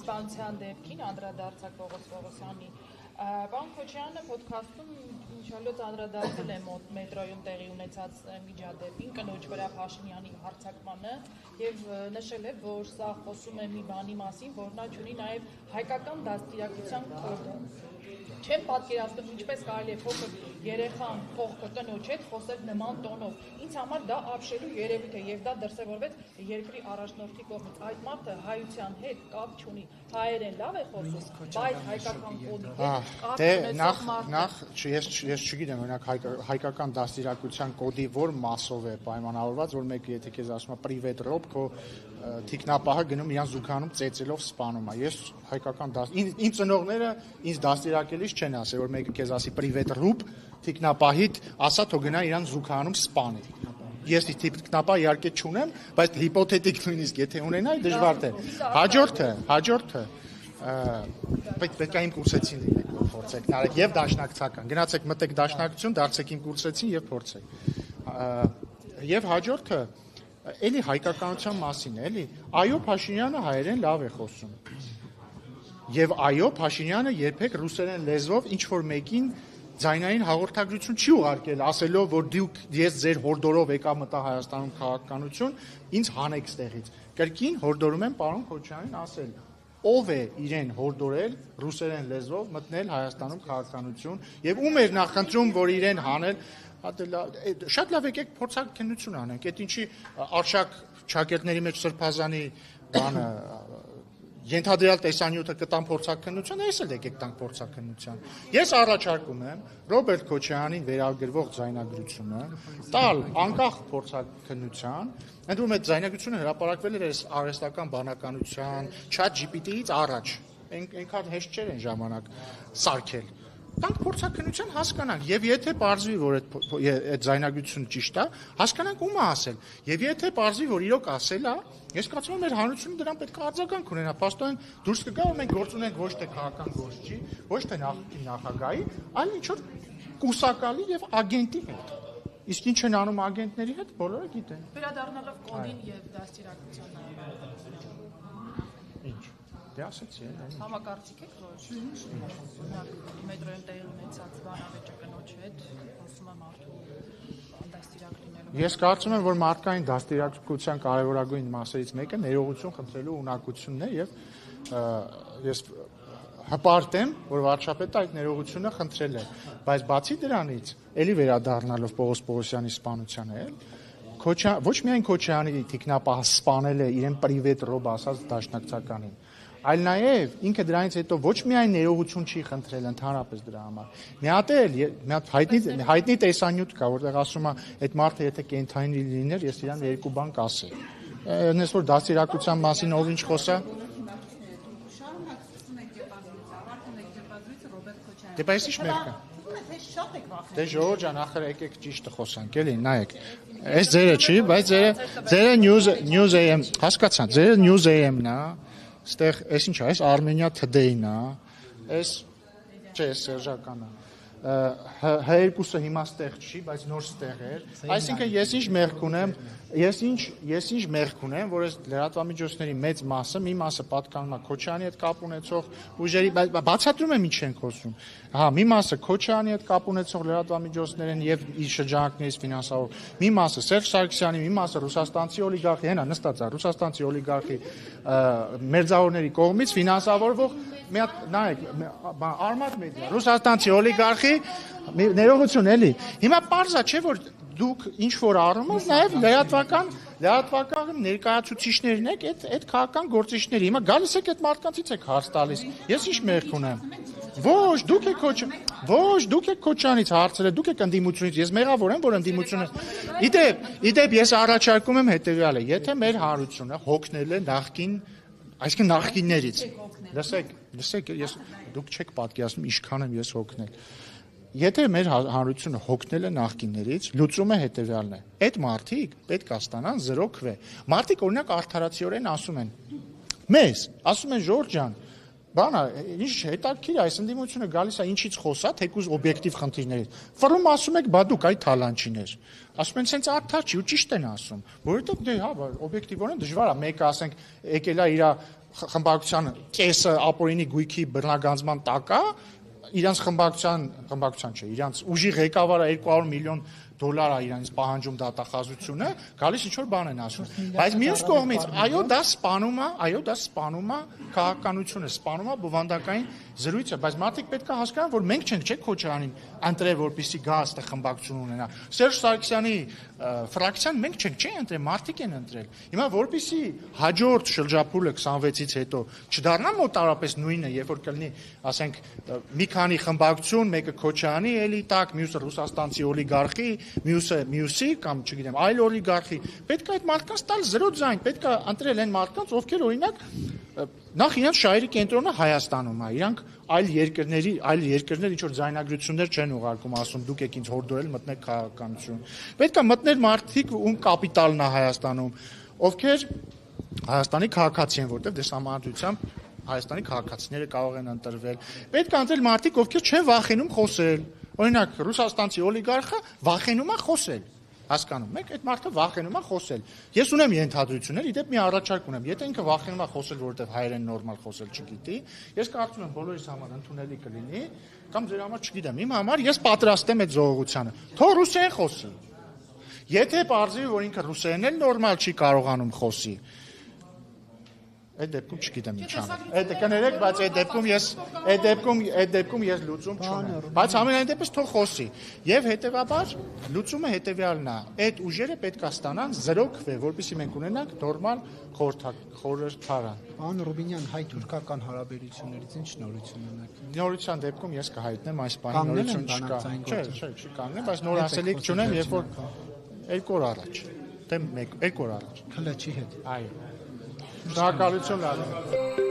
սպանության դեպքին անդրադարձակ Պողոս Պողոսյանի Պարոն Քոչարյանը ոդքասթում ինչ-որ անդրադարձել է մետրոյում տեղի ունեցած միջադեպին, կնոջ վրա Փաշինյանի հարձակմանը եւ նշել է, որ սա խոսում է մի բանի մասին, որ նա ունի նաեւ հայկական դաստիարակության կոդը։ Չեմ պատկերացնում ինչպես կարելի է փոքր երեխան փողքը կնոջ հետ խոսել նման տոնով։ Ինձ համար դա ապշելու երևույթ է եւ դա դրսեւորվեց երկրի առաջնորդի կողմից։ Այդ մարդը հայության հետ կապ չունի։ Հայերեն լավ է խոսում, բայց հայկական կոդի հետ ես չգիտեմ, օրինակ հայկական դաստիարակության կոդի որ մասով է պայմանավորված, որ մեկը եթե քեզ ասում է պրիվետ ռոբ, քո թիկնապահը գնում իրան զուգանում ծեծելով սպանում է։ Ես հայկական իմ ծնողները ինձ դաստիարակելիս չեն ասել, որ մեկը քեզ ասի պրիվետ ռուբ, թիկնապահիդ ասա թող գնա իրան զուգանում սպանի։ Ես թիկնապահ իհարկե չունեմ, բայց հիպոթետիկ նույնիսկ եթե ունենայի դժվար է։ Հաջորդը պետք է իմ կուրսեցին լինեք, որ փորձեք նարեք եւ դաշնակցական։ Գնացեք մտեք դաշնակցություն, դարձեք իմ կուրսեցին եւ փորձեք։ Եվ հաջորդը էլի հայկականության մասին է, էլի։ Այո, Փաշինյանը հայերեն լավ է խոսում։ Եվ այո, Փաշինյանը երբեք ռուսերեն լեզվով ինչ որ մեկին ձայնային հաղորդագրություն չի ուղարկել, ասելով, որ դուք ես ձեր հորդորով եկա մտա Հայաստանում քաղաքականություն, ինձ հանեք ստեղից։ Կրկին հորդորում եմ պարոն Քոչարյանին ասել, ով է իրեն հորդորել ռուսերեն լեզվով մտնել Հայաստանում քաղաքականություն եւ ում էր նախընտրում, որ իրեն հանել, շատ լավ եկեք փորձակնություն անենք, այդ ինչի Արշակ Չակերտների մեջ Սրբազանի բանը ենթադրյալ տեսանյութը կտան փորձակնության, այս էլ եկեք տանք փորձակնության։ Ես առաջարկում եմ Ռոբերտ Քոչարյանին վերագրվող ձայնագրությունը տալ անկախ փորձակնության, ընդդեմ այդ ձայնագրությունը հրապարակվել էր արհեստական բանականության, ChatGPT-ից առաջ, այնքան հեշտ չէր այն ժամանակ սարքել։ Տանք փորձակնության հասկանանք, եւ եթե պարզվի, որ այդ ձայնագրությունը ճիշտ է, հասկանանք ում է ասել։ Եվ եթե պարզվի, որ իրոք ասել է, ես կարծում եմ մեր հանրությունը դրան պետք է արձագանք ունենա։ Պաստորեն դուրս կգա, որ մենք գործ ունենք ոչ թե քաղաքական գործչի, ոչ թե նախագահի, այլ ինչ որ կուսակալի եւ ագենտի հետ։ Իսկ ինչ են անում ագենտների հետ, բոլորը գիտեն։ Վերադառնալով կոդին եւ դաստիարակությանը։ Ինչ։ Դե ասեցի, համակարծիք եք, որ մետրոյում տեղի ունեցած բանավեճը կնոջ հետ խոսում է մարդու դաստիարակ լինելու։ Ես կարծում եմ, որ մարդկային դաստիարակության կարևորագույն մասերից մեկը ներողություն խնդրելու ունակությունն է եւ ես հպարտ եմ, որ վարչապետը այդ ներողությունը խնդրել է, բայց բացի դրանից, ելի վերադառնալով Պողոս Պողոսյանի սպանությանը, ոչ միայն Քոչարյանի թիկնապահը սպանել է իրեն պրիվետ ռոբ ասած դաշնակցականին, այլ նաև ինքը դրանից հետո ոչ միայն ներողություն չի խնդրել ընդհանրապես դրա համար։ Մի հատ հայտնի տեսանյութ կա, որտեղ ասում է, այդ մարդը եթե կենթանի լիներ, ես իրան երկու բան կասեի։ Այնպես որ դաստիարակության մասին ով ինչ խոսա։ Դե բայց ի՞նչ մեղք է։ Դե Ժողովուրդ ջան, ախր եկեք ճիշտը խոսանք, էլի, նայեք։ Այս ձերը չի, բայց ձերը News AM, հասկացան, ձերը News AM-ն է։ Ստեղ այս ինչ է, այս Armenia Today-ն է, այս չէ, սերժականը։ H2-ը հիմա ստեղ չի, բայց նոր ստեղ էր։ Այսինքն ես ինչ մեղք ունեմ, որ այս լրատվամիջոցների մեծ մասը, մի մասը պատկանում է Քոչարյանի հետ կապ ունեցող ուժերի, բացատրում եմ ինչ են խոսում։ Հա, մի մասը Քոչարյանի հետ կապ ունեցող լրատվամիջոցներ են եւ իր շրջանակներից ֆինանսավոր։ Մի մասը Սերժ Սարգսյանի, մի մասը ռուսաստանցի օլիգարխի, հենա նստած է, ռուսաստանցի օլիգարխի մերձավորների կողմից ֆինանսավորվող մի հատ նայեք, Armat Media, ռուսաստանցի օլիգարխի ներողություն էլի։ Հիմա պարզ է, չէ՞ որ դուք ինչ որ առումով նաև լրատվական ներկայացուցիչներն եք այդ քաղաքական գործիչների։ Հիմա գալիս եք այդ մարդկանցից եք հարց տալիս։ Ես ինչ մեղք ունեմ։ Ոչ, դուք եք Քոչարյանից հարցրել, դուք եք ընդդիմությունից։ Ես մեղավոր եմ, որ ընդդիմությունը։ Իդեպ ես առաջարկում եմ հետեւյալը, եթե մեր հանրությունը հոգնել է նախկին, այսինքն նախկիններից։ Լսեք, դուք չեք պատկերացնում ինչքան եմ ես հոգնել։ Եթե մեր հանրությունը հոգնել է նախկիններից, լուծումը հետևյալն է։ Այդ մարդիկ պետք է ստանան 0 քվե։ Մարդիկ օրինակ արդարացիորեն ասում են. Մեզ, ասում են Ժորժ ջան, բանա, ինչ հետաքրքիր է, այս ընդդիմությունը գալիս է ինչից խոսա, թեկուզ օբյեկտիվ խնդիրներից։ Ֆռում ասում եք, բա դուք այ թալանչիներ։ Ասում են, սենց արդար չի ու ճիշտ են ասում, որովհետև դե հա, օբյեկտիվորեն դժվար է, մեկը ասենք եկել է իր խմբակցության կեսը ապօրինի գույքի բռնագանձման տակ է, իրանց խմբակցության չէ, իրանց ուժի ղեկավարը 200 միլիոն դոլար է իրանից պահանջում դատախազությունը, գալիս ինչ-որ բան են ասում։ Բայց մյուս կողմից, այո, դա սպանում է քաղաքականությունը, սպանում է բովանդակային զրույցը, բայց մարդիկ պետք է հասկանան, որ մենք չենք, չէ՞ Քոչարյանին ընտրել, որպեսզի գա այստեղ խմբակցություն ունենա։ Սերժ Սարգսյանի ֆրակցիան մենք չենք, չէ՞ ընտրել, մարդիկ են ընտրել։ Հիմա որպեսզի հաջորդ շրջափուլը 26-ից հետո չդառնա մոտարապես նույնը, երբ որ կլինի, ասենք, մի քանի խմբակցություն, մեկը Քոչարյանի էլիտակ, մյուսը ռուսաստանցի օլիգարխի, մյուսի կամ չգիտեմ, այլ օլիգարխի, պետք է այդ մարդկանց տալ 0 ձայն, պետք է ընտրել այն մարդկանց, ովքեր օրինակ նախ իրանց շահերի կենտրոնը Հայաստանում է, իրանք այլ երկրներ ինչ որ ձայնագրություններ չեն ուղարկում, ասում դուք եք ինձ հորդորել մտնել քաղաքականություն։ Պետք է մտնել մարդիկ, ում կապիտալն է Հայաստանում, ովքեր Հայաստանի քաղաքացի են, որտեղ դեսամարտությամբ Հայաստանի քաղաքացիները կարող են ընտրվել։ Պետք է ընտրել մարդիկ, ովքեր չեն վախենում խոսել։ Օրինակ, ռուսաստանցի օլիգարխը վախենում է խոսել, հասկանում եք, այդ մարդը վախենում է խոսել։ Ես ունեմ ենթադրություններ, իդեպ մի առաջարկ ունեմ, եթե ինքը վախենում է խոսել, որովհետև հայերեն նորմալ խոսել չգիտի, ես կարծում եմ բոլորիս համար ընդունելի կլինի, կամ ձեր համար չգիտեմ, իմ համար ես պատրաստ եմ այդ զողողությանը։ Թող ռուսերեն խոսի։ Եթե պարզվի, որ ինքը ռուսերեն էլ նորմալ չի կարողանում խոսի, այդ դեպքում չգիտեմ ինչ անել։ Այդ կներեք, բայց այդ դեպքում ես լուծում չունեմ։ Բայց ամենայն դեպս թող խոսի։ Եվ հետեւաբար լուծումը հետեւյալն է. այդ ուժերը պետք է ստանան 0 քվե, որպեսզի մենք ունենանք նորմալ խորհրդարան։ Պարոն Ռուբինյան, հայ-թուրքական հարաբերություններից ինչ նորություն ունեք։ Նորության դեպքում ես կհայտնեմ այս բանի նորություն չկա։ Չէ, չի կանգնեմ, բայց նոր ասելիք չունեմ, երբ որ 2 օր առաջ, թե 1 օր առաջ։ Քլեչի հետ։ Այո։ Շնորհակալություն լավ։